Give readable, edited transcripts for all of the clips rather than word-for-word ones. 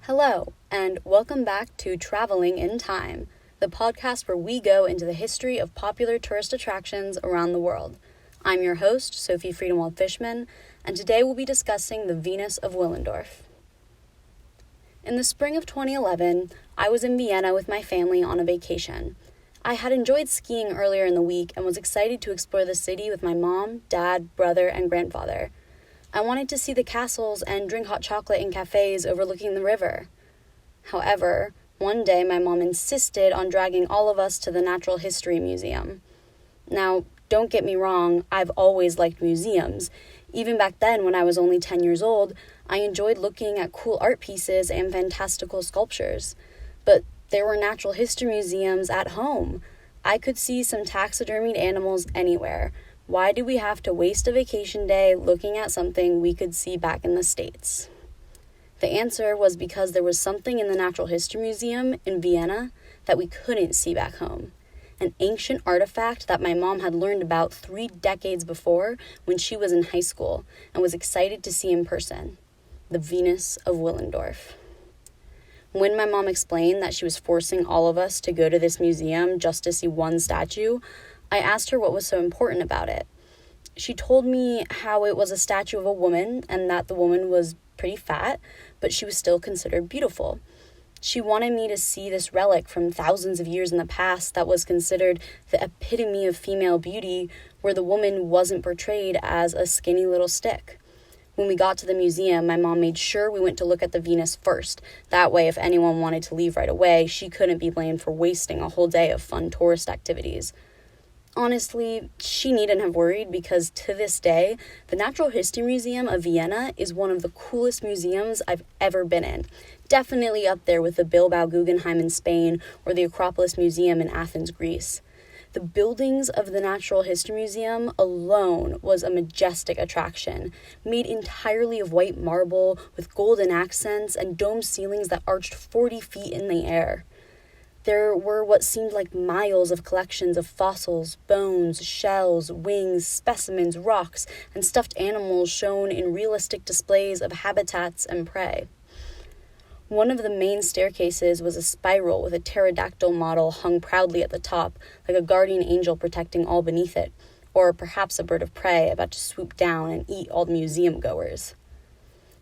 Hello, and welcome back to Traveling in Time, the podcast where we go into the history of popular tourist attractions around the world. I'm your host, Sophie Friedenwald-Fishman, and today we'll be discussing the Venus of Willendorf. In the spring of 2011, I was in Vienna with my family on a vacation. I had enjoyed skiing earlier in the week and was excited to explore the city with my mom, dad, brother, and grandfather. I wanted to see the castles and drink hot chocolate in cafes overlooking the river. However, one day my mom insisted on dragging all of us to the Natural History Museum. Now, don't get me wrong, I've always liked museums. Even back then, when I was only 10 years old, I enjoyed looking at cool art pieces and fantastical sculptures. But there were natural history museums at home. I could see some taxidermied animals anywhere. Why do we have to waste a vacation day looking at something we could see back in the States? The answer was because there was something in the Natural History Museum in Vienna that we couldn't see back home. An ancient artifact that my mom had learned about 3 decades before when she was in high school and was excited to see in person. The Venus of Willendorf. When my mom explained that she was forcing all of us to go to this museum just to see one statue, I asked her what was so important about it. She told me how it was a statue of a woman and that the woman was pretty fat, but she was still considered beautiful. She wanted me to see this relic from thousands of years in the past that was considered the epitome of female beauty, where the woman wasn't portrayed as a skinny little stick. When we got to the museum, my mom made sure we went to look at the Venus first. That way, if anyone wanted to leave right away, she couldn't be blamed for wasting a whole day of fun tourist activities. Honestly, she needn't have worried because to this day, the Natural History Museum of Vienna is one of the coolest museums I've ever been in. Definitely up there with the Bilbao Guggenheim in Spain or the Acropolis Museum in Athens, Greece. The buildings of the Natural History Museum alone was a majestic attraction, made entirely of white marble with golden accents and domed ceilings that arched 40 feet in the air. There were what seemed like miles of collections of fossils, bones, shells, wings, specimens, rocks, and stuffed animals shown in realistic displays of habitats and prey. One of the main staircases was a spiral with a pterodactyl model hung proudly at the top, like a guardian angel protecting all beneath it, or perhaps a bird of prey about to swoop down and eat all the museum goers.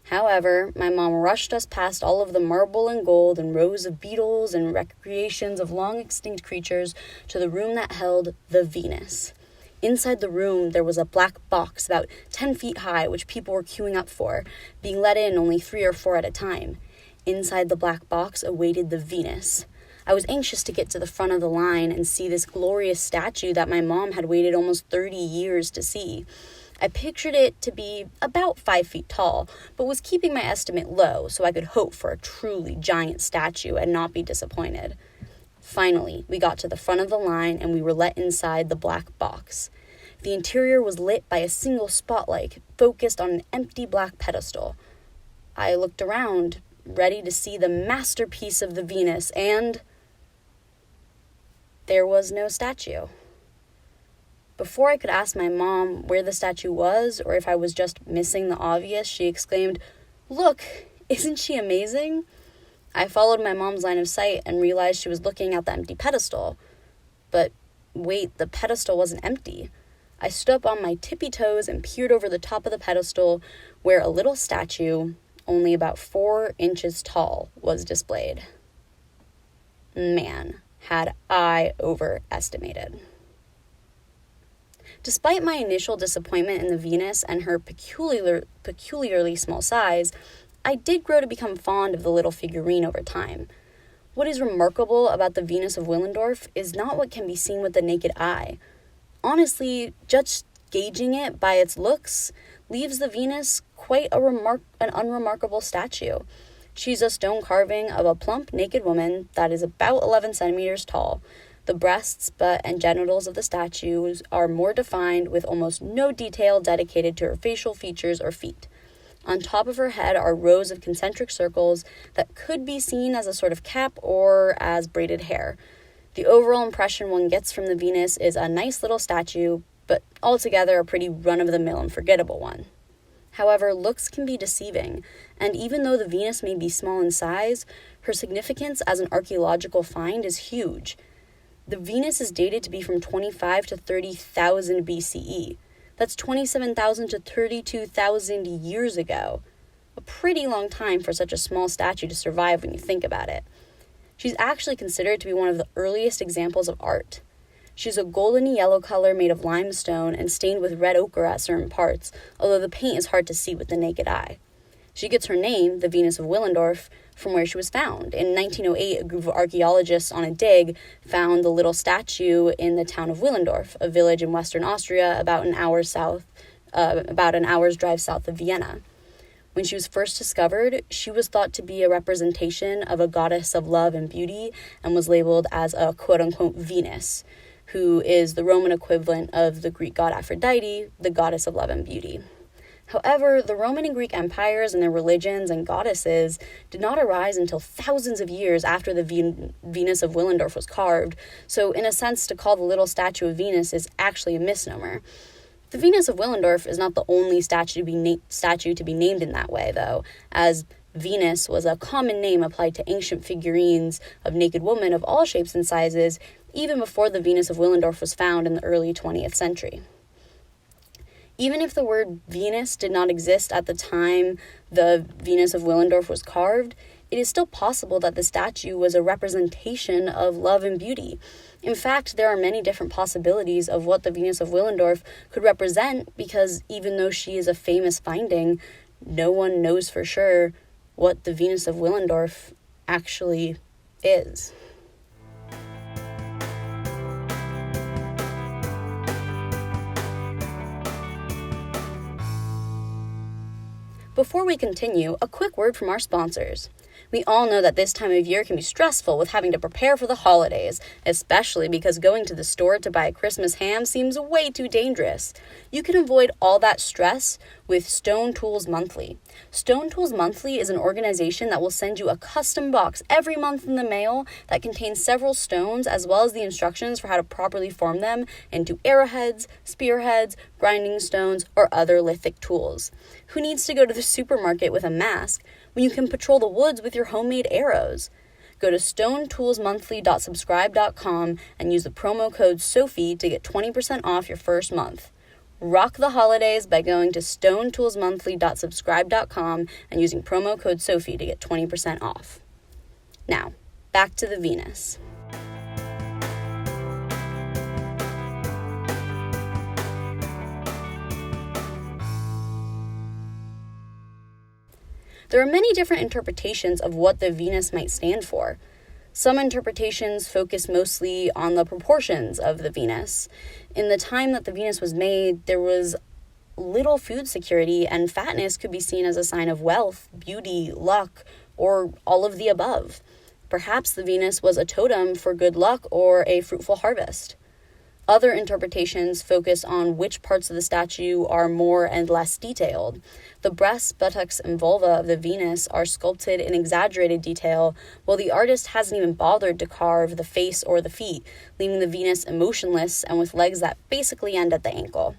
However, my mom rushed us past all of the marble and gold and rows of beetles and recreations of long-extinct creatures to the room that held the Venus. Inside the room, there was a black box about 10 feet high, which people were queuing up for, being let in only 3 or 4 at a time. Inside the black box awaited the Venus. I was anxious to get to the front of the line and see this glorious statue that my mom had waited almost 30 years to see. I pictured it to be about 5 feet tall, but was keeping my estimate low so I could hope for a truly giant statue and not be disappointed. Finally, we got to the front of the line and we were let inside the black box. The interior was lit by a single spotlight focused on an empty black pedestal. I looked around, ready to see the masterpiece of the Venus, and there was no statue. Before I could ask my mom where the statue was or if I was just missing the obvious, she exclaimed, "Look, isn't she amazing?" I followed my mom's line of sight and realized she was looking at the empty pedestal. But wait, the pedestal wasn't empty. I stood up on my tippy toes and peered over the top of the pedestal where a little statue, only about 4 inches tall, was displayed. Man, had I overestimated. Despite my initial disappointment in the Venus and her peculiarly small size, I did grow to become fond of the little figurine over time. What is remarkable about the Venus of Willendorf is not what can be seen with the naked eye. Honestly, just gauging it by its looks leaves the Venus quite an unremarkable statue. She's a stone carving of a plump, naked woman that is about 11 centimeters tall. The breasts, butt, and genitals of the statues are more defined, with almost no detail dedicated to her facial features or feet. On top of her head are rows of concentric circles that could be seen as a sort of cap or as braided hair. The overall impression one gets from the Venus is a nice little statue, but altogether a pretty run-of-the-mill and forgettable one. However, looks can be deceiving, and even though the Venus may be small in size, her significance as an archaeological find is huge. The Venus is dated to be from 25 to 30,000 BCE. That's 27,000 to 32,000 years ago. A pretty long time for such a small statue to survive when you think about it. She's actually considered to be one of the earliest examples of art. She's a golden yellow color made of limestone and stained with red ochre at certain parts, although the paint is hard to see with the naked eye. She gets her name, the Venus of Willendorf, from where she was found. In 1908, a group of archaeologists on a dig found the little statue in the town of Willendorf, a village in western Austria about an hour's drive south of Vienna. When she was first discovered, she was thought to be a representation of a goddess of love and beauty and was labeled as a quote-unquote Venus, who is the Roman equivalent of the Greek god Aphrodite, the goddess of love and beauty. However, the Roman and Greek empires and their religions and goddesses did not arise until thousands of years after the Venus of Willendorf was carved, so in a sense, to call the little statue of Venus is actually a misnomer. The Venus of Willendorf is not the only statue to be named in that way, though, as Venus was a common name applied to ancient figurines of naked women of all shapes and sizes, even before the Venus of Willendorf was found in the early 20th century. Even if the word Venus did not exist at the time the Venus of Willendorf was carved, it is still possible that the statue was a representation of love and beauty. In fact, there are many different possibilities of what the Venus of Willendorf could represent because even though she is a famous finding, no one knows for sure what the Venus of Willendorf actually is. Before we continue, a quick word from our sponsors. We all know that this time of year can be stressful with having to prepare for the holidays, especially because going to the store to buy a Christmas ham seems way too dangerous. You can avoid all that stress with Stone Tools Monthly. Stone Tools Monthly is an organization that will send you a custom box every month in the mail that contains several stones as well as the instructions for how to properly form them into arrowheads, spearheads, grinding stones, or other lithic tools. Who needs to go to the supermarket with a mask when you can patrol the woods with your homemade arrows? Go to stonetoolsmonthly.subscribe.com and use the promo code SOPHIE to get 20% off your first month. Rock the holidays by going to stonetoolsmonthly.subscribe.com and using promo code SOPHIE to get 20% off. Now, back to the Venus. There are many different interpretations of what the Venus might stand for. Some interpretations focus mostly on the proportions of the Venus. In the time that the Venus was made, there was little food security, and fatness could be seen as a sign of wealth, beauty, luck, or all of the above. Perhaps the Venus was a totem for good luck or a fruitful harvest. Other interpretations focus on which parts of the statue are more and less detailed. The breasts, buttocks, and vulva of the Venus are sculpted in exaggerated detail, while the artist hasn't even bothered to carve the face or the feet, leaving the Venus emotionless and with legs that basically end at the ankle.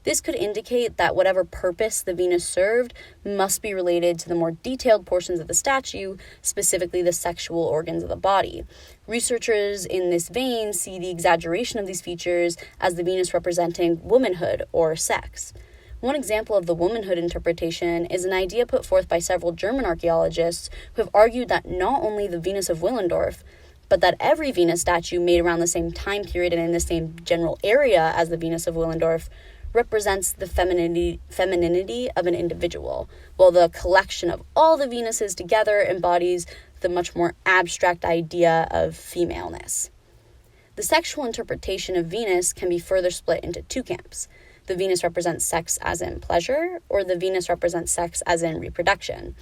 This could indicate that whatever purpose the Venus served must be related to the more detailed portions of the statue, specifically the sexual organs of the body. Researchers in this vein see the exaggeration of these features as the Venus representing womanhood or sex. One example of the womanhood interpretation is an idea put forth by several German archaeologists who have argued that not only the Venus of Willendorf, but that every Venus statue made around the same time period and in the same general area as the Venus of Willendorf represents the femininity of an individual, while the collection of all the Venuses together embodies the much more abstract idea of femaleness. The sexual interpretation of Venus can be further split into two camps. The Venus represents sex as in pleasure, or the Venus represents sex as in reproduction.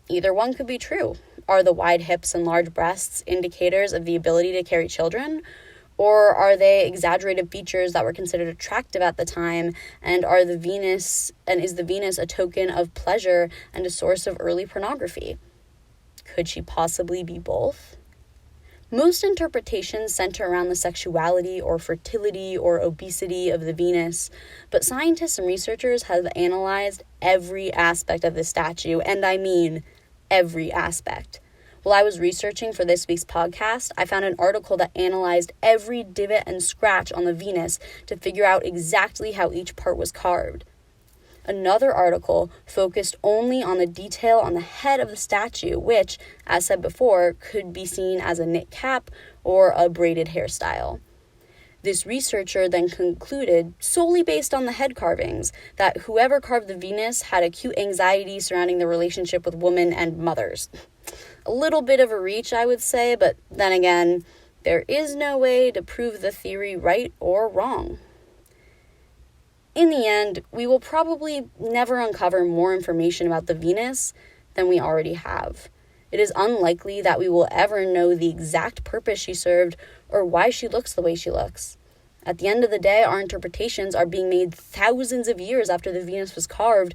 Either one could be true. Are the wide hips and large breasts indicators of the ability to carry children? Or are they exaggerated features that were considered attractive at the time, and is the Venus a token of pleasure and a source of early pornography? Could she possibly be both? Most interpretations center around the sexuality or fertility or obesity of the Venus, but scientists and researchers have analyzed every aspect of the statue, and I mean every aspect. While I was researching for this week's podcast, I found an article that analyzed every divot and scratch on the Venus to figure out exactly how each part was carved. Another article focused only on the detail on the head of the statue, which, as said before, could be seen as a knit cap or a braided hairstyle. This researcher then concluded, solely based on the head carvings, that whoever carved the Venus had acute anxiety surrounding the relationship with women and mothers. A little bit of a reach, I would say, but then again, there is no way to prove the theory right or wrong. In the end, we will probably never uncover more information about the Venus than we already have. It is unlikely that we will ever know the exact purpose she served or why she looks the way she looks. At the end of the day, our interpretations are being made thousands of years after the Venus was carved,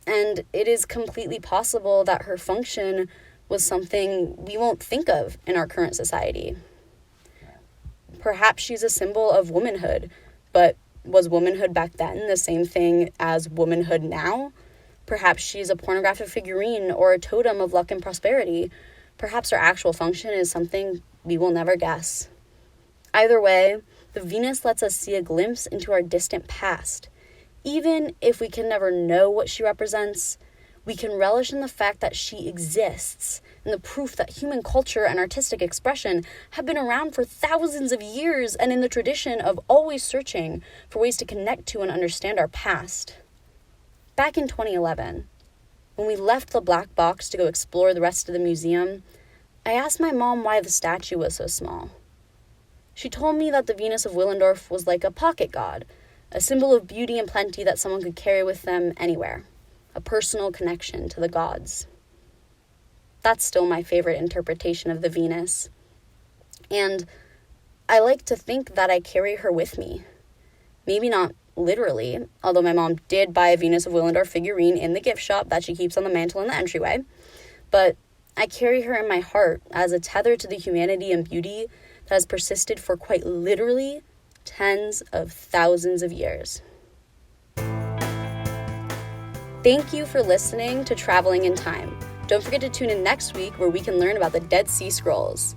and it is completely possible that her function was something we won't think of in our current society. Perhaps she's a symbol of womanhood, but was womanhood back then the same thing as womanhood now? Perhaps she's a pornographic figurine or a totem of luck and prosperity. Perhaps her actual function is something we will never guess. Either way, the Venus lets us see a glimpse into our distant past. Even if we can never know what she represents, we can relish in the fact that she exists and the proof that human culture and artistic expression have been around for thousands of years and in the tradition of always searching for ways to connect to and understand our past. Back in 2011, when we left the black box to go explore the rest of the museum, I asked my mom why the statue was so small. She told me that the Venus of Willendorf was like a pocket god, a symbol of beauty and plenty that someone could carry with them anywhere. A personal connection to the gods. That's still my favorite interpretation of the Venus. And I like to think that I carry her with me. Maybe not literally, although my mom did buy a Venus of Willendorf figurine in the gift shop that she keeps on the mantle in the entryway. But I carry her in my heart as a tether to the humanity and beauty that has persisted for quite literally tens of thousands of years. Thank you for listening to Traveling in Time. Don't forget to tune in next week where we can learn about the Dead Sea Scrolls.